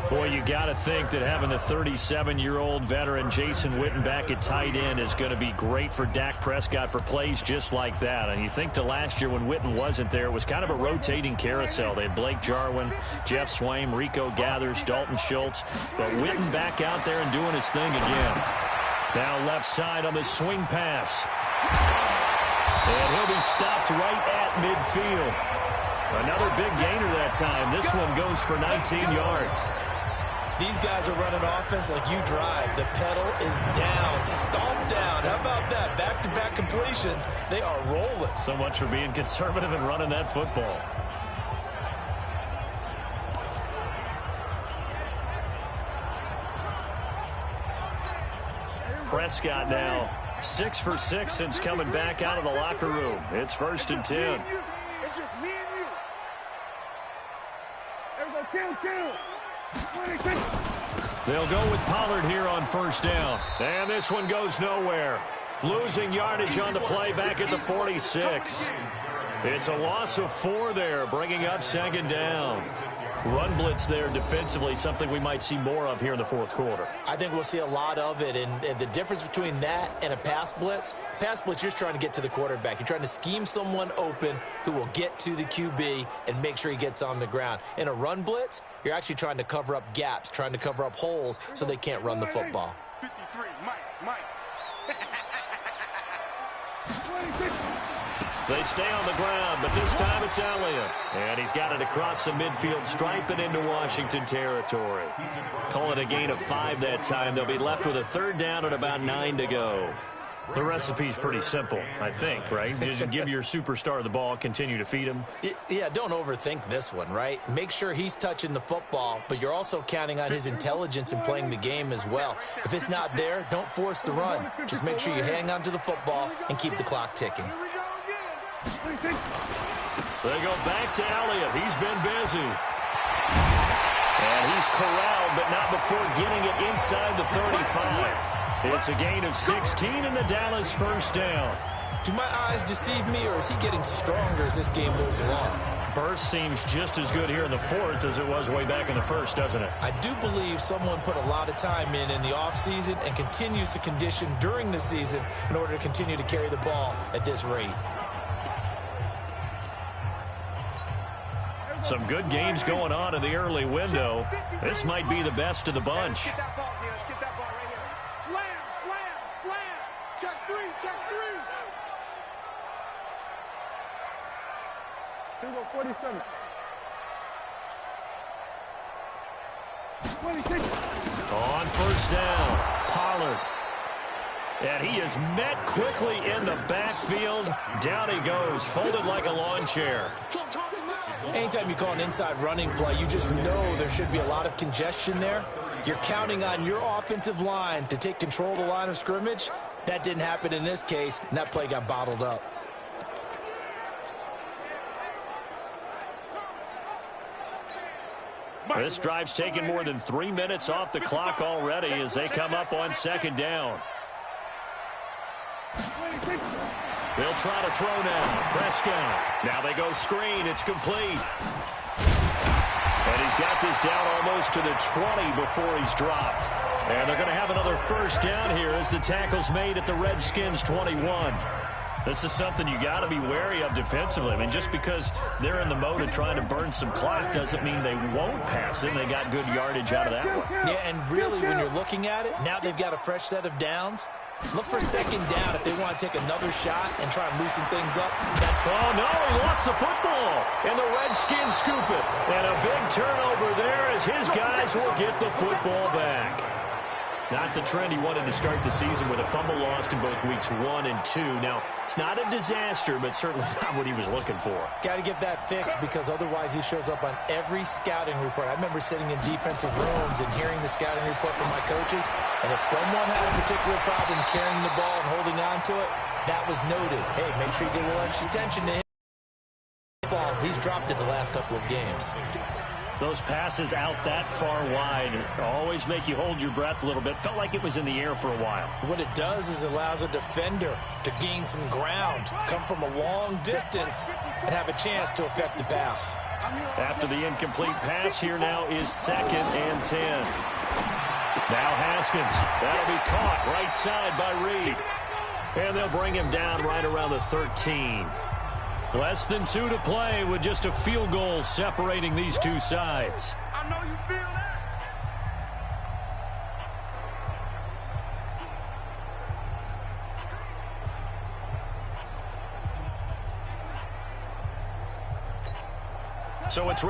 Boy, you got to think that having the 37-year-old veteran Jason Witten back at tight end is going to be great for Dak Prescott for plays just like that. And you think to last year when Witten wasn't there, it was kind of a rotating carousel. They had Blake Jarwin, Jeff Swaim, Rico Gathers, Dalton Schultz. But Witten back out there and doing his thing again. Now left side on the swing pass. And he'll be stopped right at midfield. Another big gainer that time. This one goes for 19 yards. These guys are running offense like you drive. The pedal is down, stomped down. How about that? Back-to-back completions. They are rolling. So much for being conservative and running that football. Prescott now 6 for 6 since coming back out of the locker room. It's 1st and 10. It's just me and you. There we go, kill. They'll go with Pollard here on 1st down. And this one goes nowhere. Losing yardage on the play back at the 46. It's a loss of 4 there, bringing up 2nd down. Run blitz there defensively, something we might see more of here in the 4th quarter. I think we'll see a lot of it, and the difference between that and a pass blitz, you're just trying to get to the quarterback. You're trying to scheme someone open who will get to the QB and make sure he gets on the ground. In a run blitz, you're actually trying to cover up gaps, trying to cover up holes so they can't run the football. 53, Mike. They stay on the ground, but this time it's Elliott. And he's got it across the midfield stripe and into Washington territory. Call it a gain of 5 that time. They'll be left with a 3rd down and about 9 to go. The recipe's pretty simple, I think, right? Just give your superstar the ball, continue to feed him. Yeah, don't overthink this one, right? Make sure he's touching the football, but you're also counting on his intelligence in playing the game as well. If it's not there, don't force the run. Just make sure you hang on to the football and keep the clock ticking. They go back to Elliott. He's been busy. And he's corralled, but not before getting it inside the 35. It's a gain of 16 and the Dallas 1st down. Do my eyes deceive me, or is he getting stronger as this game moves along? Burst seems just as good here in the 4th as it was way back in the 1st, doesn't it? I do believe someone put a lot of time in the offseason and continues to condition during the season in order to continue to carry the ball at this rate. Some good games going on in the early window. This might be the best of the bunch. Let's get that ball right here. Slam. Check three. Here we go, 47. 26. On 1st down, Pollard. And he is met quickly in the backfield. Down he goes, folded like a lawn chair. Anytime you call an inside running play, you just know there should be a lot of congestion there. You're counting on your offensive line to take control of the line of scrimmage. That didn't happen in this case, and that play got bottled up. This drive's taken more than 3 minutes off the clock already as they come up on 2nd down. They'll try to throw now. Prescott. Now they go screen. It's complete. And he's got this down almost to the 20 before he's dropped. And they're going to have another 1st down here as the tackle's made at the Redskins 21. This is something you got to be wary of defensively. I mean, just because they're in the mode of trying to burn some clock doesn't mean they won't pass it. They got good yardage out of that one. Yeah, and really, when you're looking at it, now they've got a fresh set of downs. Look for 2nd down if they want to take another shot and try and loosen things up. Oh, no, he lost the football. And the Redskins scoop it. And a big turnover there as his guys will get the football back. Not the trend he wanted to start the season with a fumble lost in both weeks 1 and 2. Now, it's not a disaster, but certainly not what he was looking for. Got to get that fixed because otherwise he shows up on every scouting report. I remember sitting in defensive rooms and hearing the scouting report from my coaches, and if someone had a particular problem carrying the ball and holding on to it, that was noted. Hey, make sure you get a little extra attention to him. He's dropped it the last couple of games. Those passes out that far wide always make you hold your breath a little bit. Felt like it was in the air for a while. What it does is it allows a defender to gain some ground, come from a long distance, and have a chance to affect the pass. After the incomplete pass, here now is 2nd and 10. Now Haskins. That'll be caught right side by Reed. And they'll bring him down right around the 13. Less than 2 to play with just a field goal separating these two sides. I know you feel that. So it's...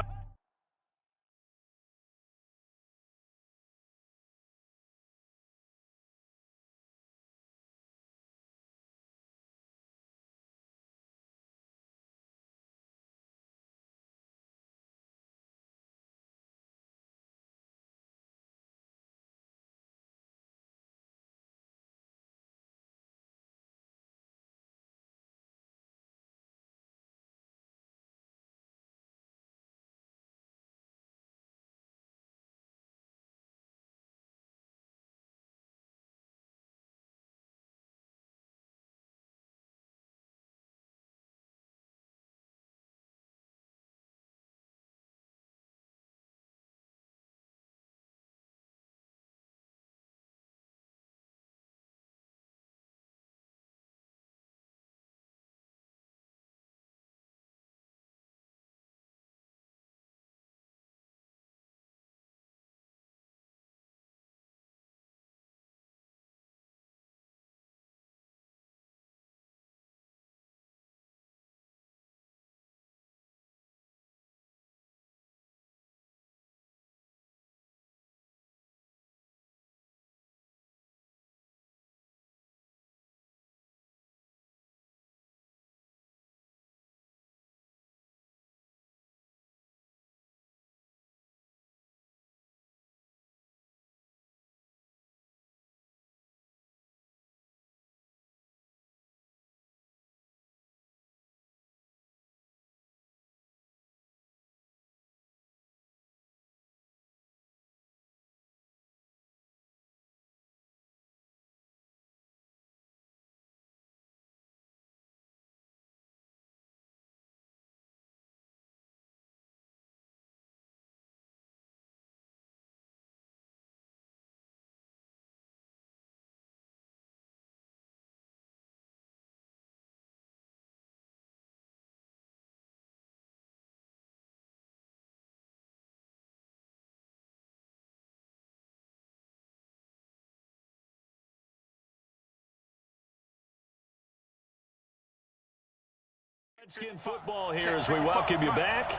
Redskin football here as we welcome you back.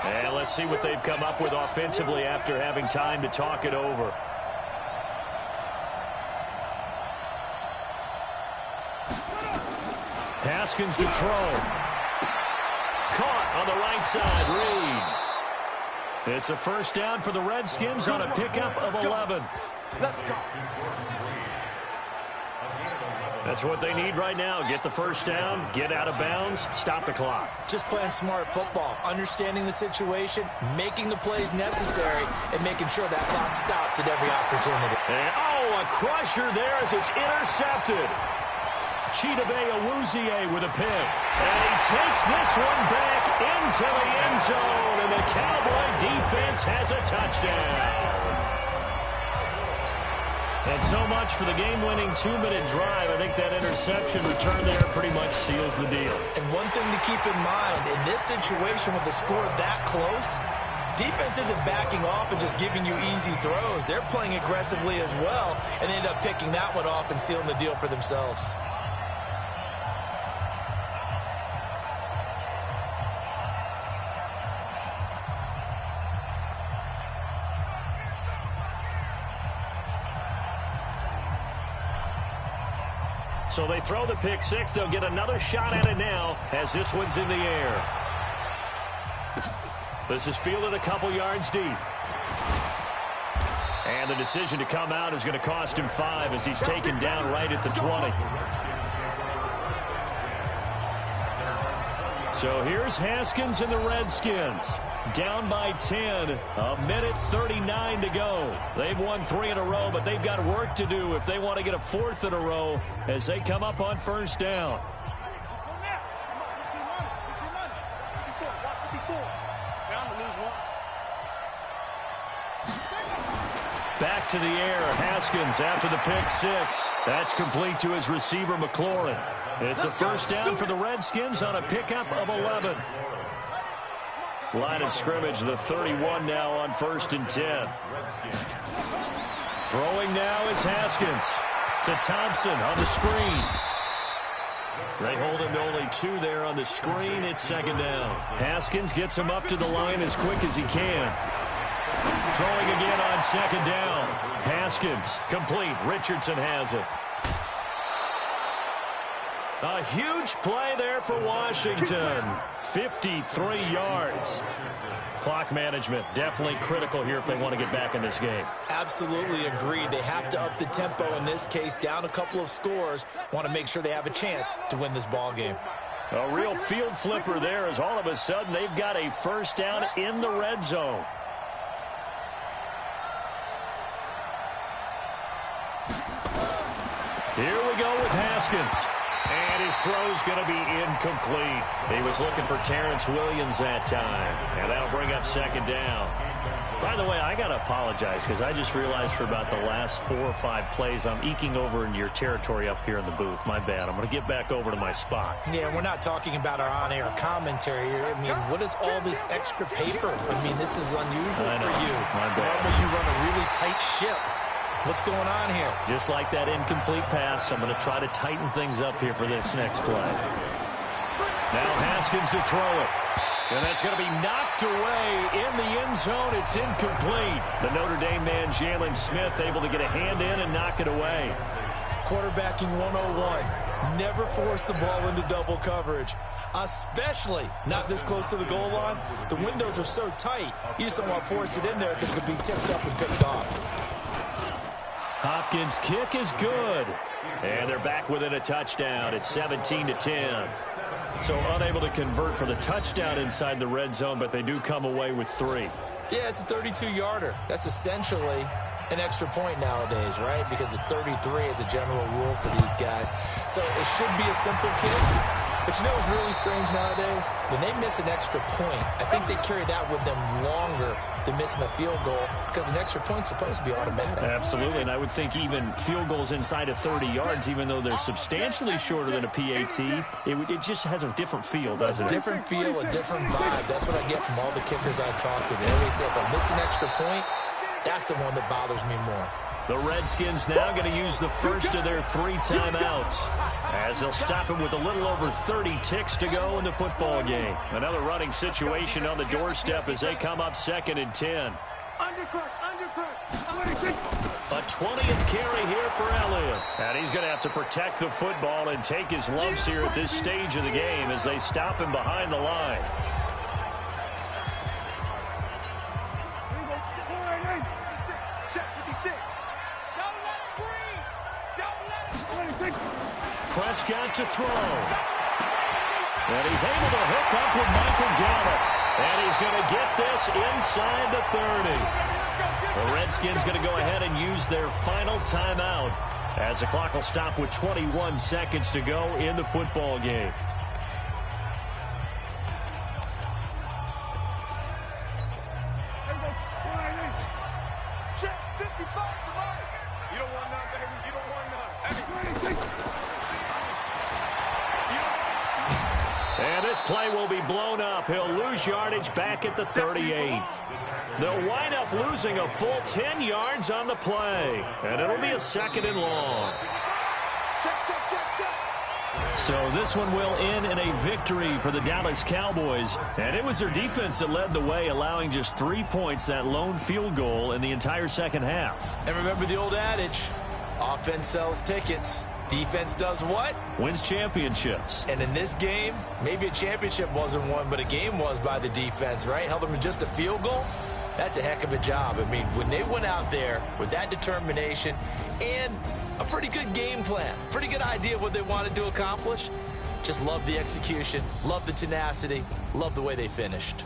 And let's see what they've come up with offensively after having time to talk it over. Haskins to throw. Caught on the right side, Reed. It's a first down for the Redskins on a pickup of 11. Let's go. That's what they need right now. Get the first down, get out of bounds, stop the clock. Just playing smart football, understanding the situation, making the plays necessary, and making sure that clock stops at every opportunity. And, oh, a crusher there as it's intercepted. Chidobe Awuzie with a pick. And he takes this one back into the end zone, and the Cowboy defense has a touchdown. And so much for the game-winning 2-minute drive. I think that interception return there pretty much seals the deal. And one thing to keep in mind, in this situation with the score that close, defense isn't backing off and just giving you easy throws. They're playing aggressively as well, and they end up picking that one off and sealing the deal for themselves. So they throw the pick six. They'll get another shot at it now as this one's in the air. This is fielded a couple yards deep. And the decision to come out is going to cost him 5 as he's taken down right at the 20. So here's Haskins and the Redskins. Down by 10, a minute 39 to go. They've won 3 in a row, but they've got work to do if they want to get a 4th in a row as they come up on first down. Back to the air, Haskins after the pick 6. That's complete to his receiver, McLaurin. It's a first down for the Redskins on a pickup of 11. Line of scrimmage, the 31 now on 1st and 10. Throwing now is Haskins to Thompson on the screen. They hold him to only 2 there on the screen. It's second down. Haskins gets him up to the line as quick as he can. Throwing again on second down. Haskins complete. Richardson has it. A huge play there for Washington. 53 yards. Clock management definitely critical here if they want to get back in this game. Absolutely agreed. They have to up the tempo in this case. Down a couple of scores. Want to make sure they have a chance to win this ball game. A real field flipper there as all of a sudden they've got a first down in the red zone. Here we go with Haskins. And his throw's going to be incomplete. He was looking for Terrence Williams that time. And that'll bring up second down. By the way, I got to apologize because I just realized for about the last 4 or 5 plays I'm eking over into your territory up here in the booth. My bad. I'm going to get back over to my spot. Yeah, we're not talking about our on-air commentary here. I mean, what is all this extra paper? I mean, this is unusual for you. My bad. Normally you run a really tight ship. What's going on here? Just like that incomplete pass, I'm going to try to tighten things up here for this next play. Now Haskins to throw it. And that's going to be knocked away in the end zone. It's incomplete. The Notre Dame man, Jalen Smith, able to get a hand in and knock it away. Quarterbacking 101. Never force the ball into double coverage, especially not this close to the goal line. The windows are so tight, you just don't want to force it in there because it could be tipped up and picked off. Hopkins' kick is good. And they're back within a touchdown. It's 17-10. So unable to convert for the touchdown inside the red zone, but they do come away with 3. Yeah, it's a 32-yarder. That's essentially an extra point nowadays, right? Because it's 33 as a general rule for these guys. So it should be a simple kick. But you know what's really strange nowadays? When they miss an extra point, I think they carry that with them longer than missing a field goal because an extra point's supposed to be automatic. Absolutely, and I would think even field goals inside of 30 yards, even though they're substantially shorter than a PAT, it just has a different feel, doesn't it? A different feel, a different vibe. That's what I get from all the kickers I talk to. They always say if I miss an extra point, that's the one that bothers me more. The Redskins now going to use the first of their 3 timeouts as they'll stop him with a little over 30 ticks to go in the football game. Another running situation on the doorstep as they come up 2nd and 10. A 20th carry here for Elliott. And he's going to have to protect the football and take his lumps here at this stage of the game as they stop him behind the line. Prescott to throw. And he's able to hook up with Michael Gallup. And he's going to get this inside the 30. The Redskins going to go ahead and use their final timeout as the clock will stop with 21 seconds to go in the football game. And this play will be blown up. He'll lose yardage back at the 38. They'll wind up losing a full 10 yards on the play. And it'll be a 2nd and long. So this one will end in a victory for the Dallas Cowboys. And it was their defense that led the way, allowing just 3 points, that lone field goal in the entire second half. And remember the old adage, offense sells tickets. Defense does what? Wins championships. And in this game, maybe a championship wasn't won, but a game was by the defense, right? Held them to just a field goal. That's a heck of a job. I mean, when they went out there with that determination and a pretty good game plan, pretty good idea of what they wanted to accomplish, just love the execution, love the tenacity, love the way they finished.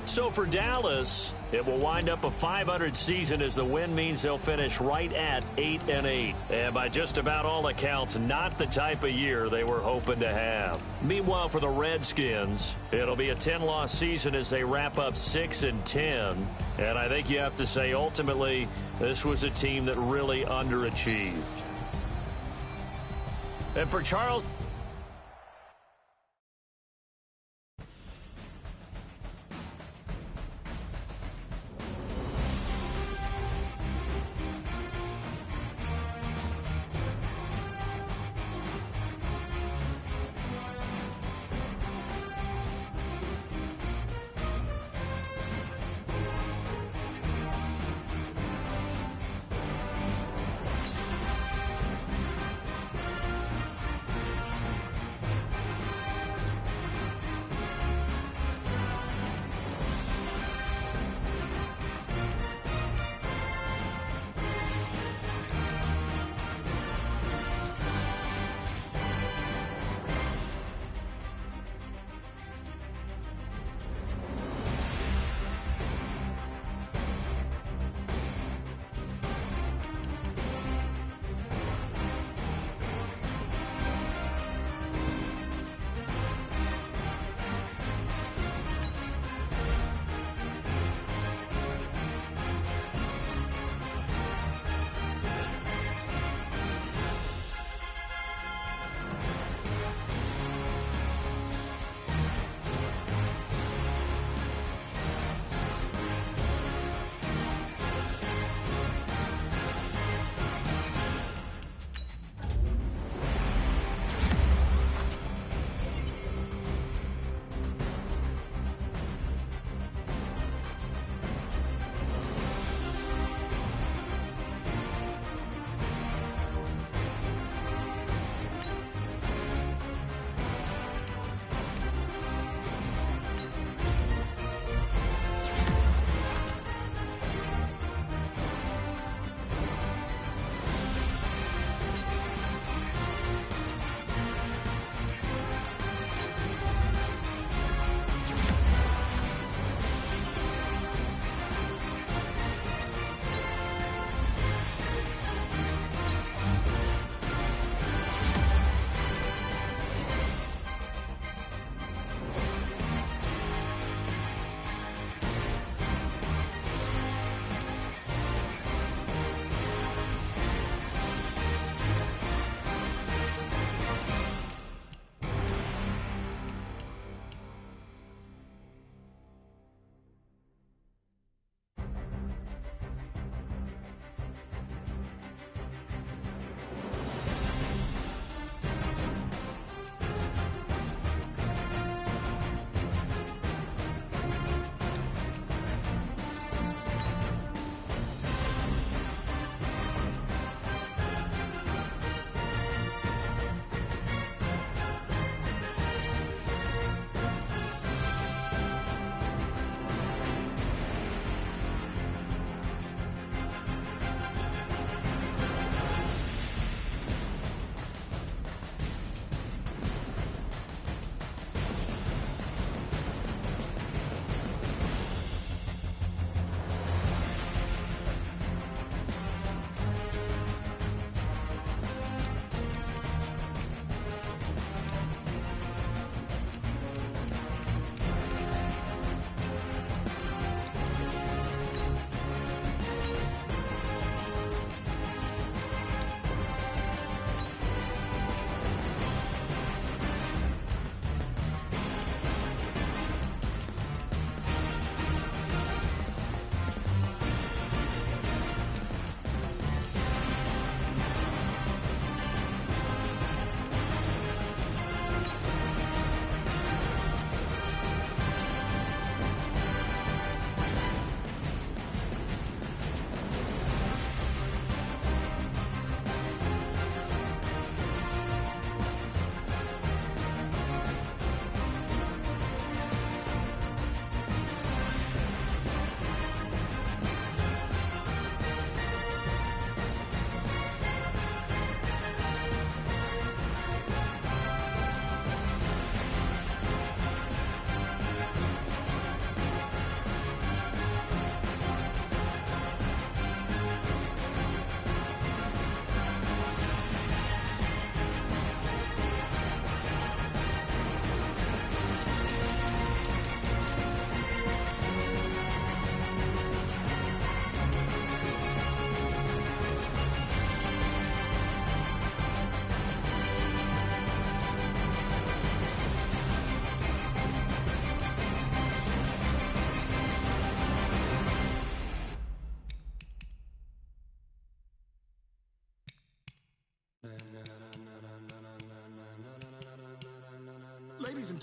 So for Dallas, it will wind up a .500 season as the win means they'll finish right at 8-8. And by just about all accounts, not the type of year they were hoping to have. Meanwhile, for the Redskins, it'll be a 10-loss season as they wrap up 6-10. And I think you have to say, ultimately, this was a team that really underachieved. And for Charles...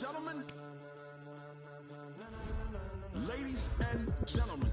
gentlemen, ladies and gentlemen,